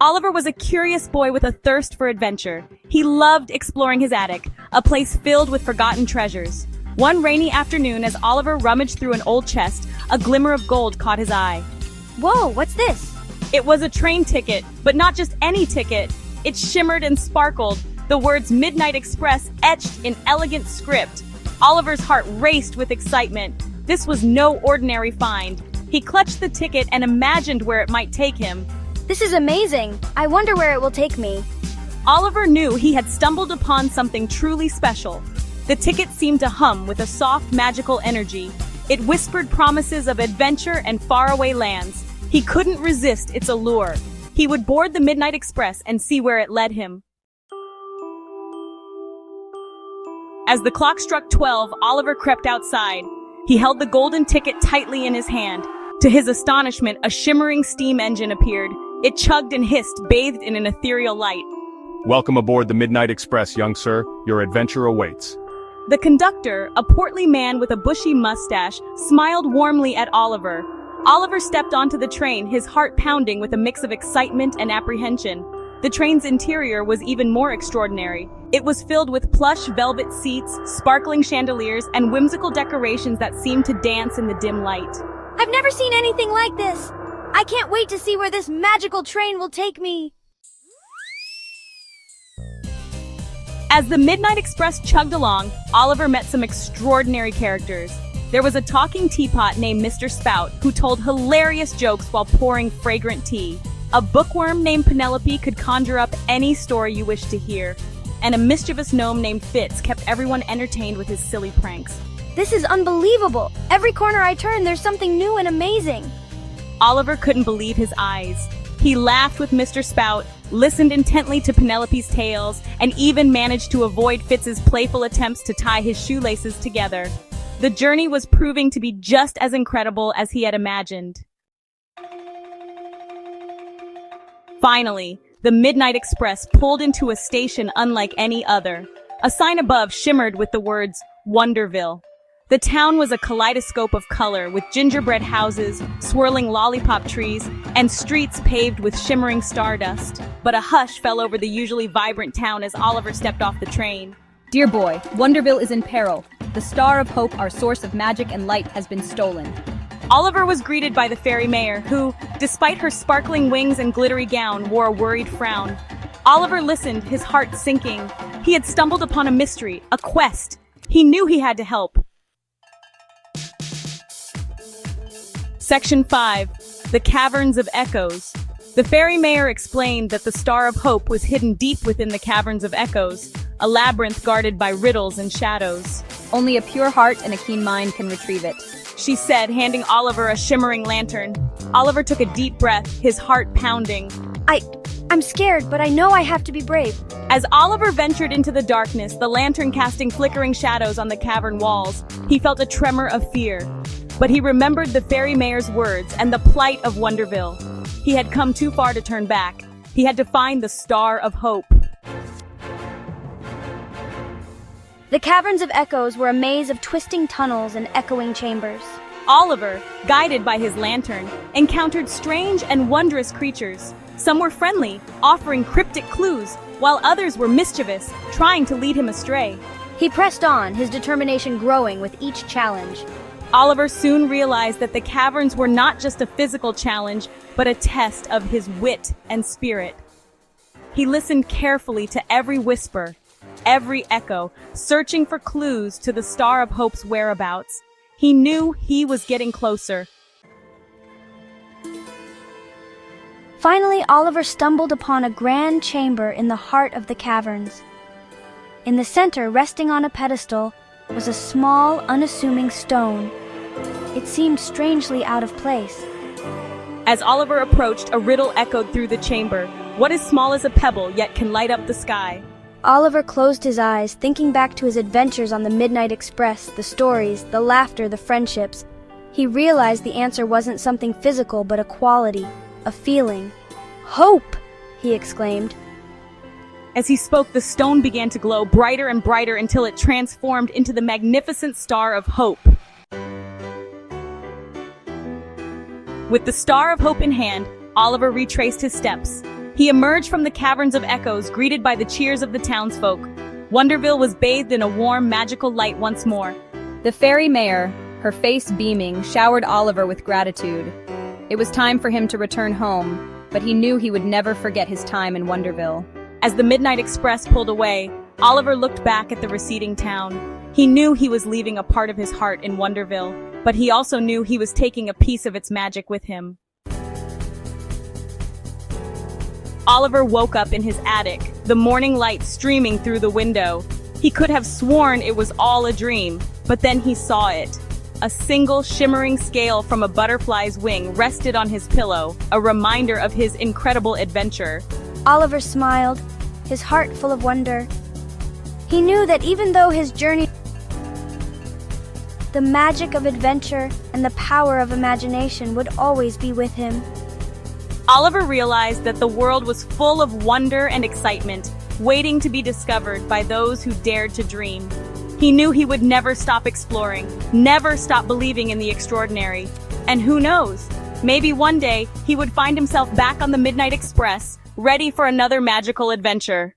Oliver was a curious boy with a thirst for adventure. He loved exploring his attic, a place filled with forgotten treasures. One rainy afternoon, as Oliver rummaged through an old chest, a glimmer of gold caught his eye. Whoa, what's this? It was a train ticket, but not just any ticket. It shimmered and sparkled, the words Midnight Express etched in elegant script. Oliver's heart raced with excitement. This was no ordinary find. He clutched the ticket and imagined where it might take him. This is amazing. I wonder where it will take me. Oliver knew he had stumbled upon something truly special. The ticket seemed to hum with a soft, magical energy. It whispered promises of adventure and faraway lands. He couldn't resist its allure. He would board the Midnight Express and see where it led him. As the clock struck 12, Oliver crept outside. He held the golden ticket tightly in his hand. To his astonishment, a shimmering steam engine appeared. It chugged and hissed, bathed in an ethereal light. Welcome aboard the Midnight Express, young sir. Your adventure awaits. The conductor, a portly man with a bushy mustache, smiled warmly at Oliver. Oliver stepped onto the train, his heart pounding with a mix of excitement and apprehension. The train's interior was even more extraordinary. It was filled with plush velvet seats, sparkling chandeliers, and whimsical decorations that seemed to dance in the dim light. I've never seen anything like this. I can't wait to see where this magical train will take me. As the Midnight Express chugged along, Oliver met some extraordinary characters. There was a talking teapot named Mr. Spout who told hilarious jokes while pouring fragrant tea. A bookworm named Penelope could conjure up any story you wished to hear. And a mischievous gnome named Fitz kept everyone entertained with his silly pranks. This is unbelievable. Every corner I turn, there's something new and amazing. Oliver couldn't believe his eyes. He laughed with Mr. Spout, listened intently to Penelope's tales, and even managed to avoid Fitz's playful attempts to tie his shoelaces together. The journey was proving to be just as incredible as he had imagined. Finally, the Midnight Express pulled into a station unlike any other. A sign above shimmered with the words, Wonderville. The town was a kaleidoscope of color, with gingerbread houses, swirling lollipop trees, and streets paved with shimmering stardust. But a hush fell over the usually vibrant town as Oliver stepped off the train. Dear boy, Wonderville is in peril. The Star of Hope, our source of magic and light, has been stolen. Oliver was greeted by the fairy mayor, who, despite her sparkling wings and glittery gown, wore a worried frown. Oliver listened, his heart sinking. He had stumbled upon a mystery, a quest. He knew he had to help. Section 5. The Caverns of Echoes. The fairy mayor explained that the Star of Hope was hidden deep within the Caverns of Echoes, a labyrinth guarded by riddles and shadows. Only a pure heart and a keen mind can retrieve it, she said, handing Oliver a shimmering lantern. Oliver took a deep breath, his heart pounding. I'm scared, but I know I have to be brave. As Oliver ventured into the darkness, the lantern casting flickering shadows on the cavern walls, he felt a tremor of fear. But he remembered the fairy mayor's words and the plight of Wonderville. He had come too far to turn back. He had to find the Star of Hope. The Caverns of Echoes were a maze of twisting tunnels and echoing chambers. Oliver, guided by his lantern, encountered strange and wondrous creatures. Some were friendly, offering cryptic clues, while others were mischievous, trying to lead him astray. He pressed on, his determination growing with each challenge. Oliver soon realized that the caverns were not just a physical challenge, but a test of his wit and spirit. He listened carefully to every whisper, every echo, searching for clues to the Star of Hope's whereabouts. He knew he was getting closer. Finally, Oliver stumbled upon a grand chamber in the heart of the caverns. In the center, resting on a pedestal, was a small, unassuming stone. It seemed strangely out of place. As Oliver approached, a riddle echoed through the chamber. What is small as a pebble, yet can light up the sky? Oliver closed his eyes, thinking back to his adventures on the Midnight Express, the stories, the laughter, the friendships. He realized the answer wasn't something physical, but a quality, a feeling. Hope! He exclaimed. As he spoke, the stone began to glow brighter and brighter until it transformed into the magnificent Star of Hope. With the Star of Hope in hand, Oliver retraced his steps. He emerged from the Caverns of Echoes, greeted by the cheers of the townsfolk. Wonderville was bathed in a warm, magical light once more. The fairy mayor, her face beaming, showered Oliver with gratitude. It was time for him to return home, but he knew he would never forget his time in Wonderville. As the Midnight Express pulled away, Oliver looked back at the receding town. He knew he was leaving a part of his heart in Wonderville, but he also knew he was taking a piece of its magic with him. Oliver woke up in his attic, the morning light streaming through the window. He could have sworn it was all a dream, but then he saw it. A single shimmering scale from a butterfly's wing rested on his pillow, a reminder of his incredible adventure. Oliver smiled, his heart full of wonder. He knew that even though his journey, the magic of adventure and the power of imagination would always be with him. Oliver realized that the world was full of wonder and excitement, waiting to be discovered by those who dared to dream. He knew he would never stop exploring, never stop believing in the extraordinary. And who knows, maybe one day he would find himself back on the Midnight Express, ready for another magical adventure.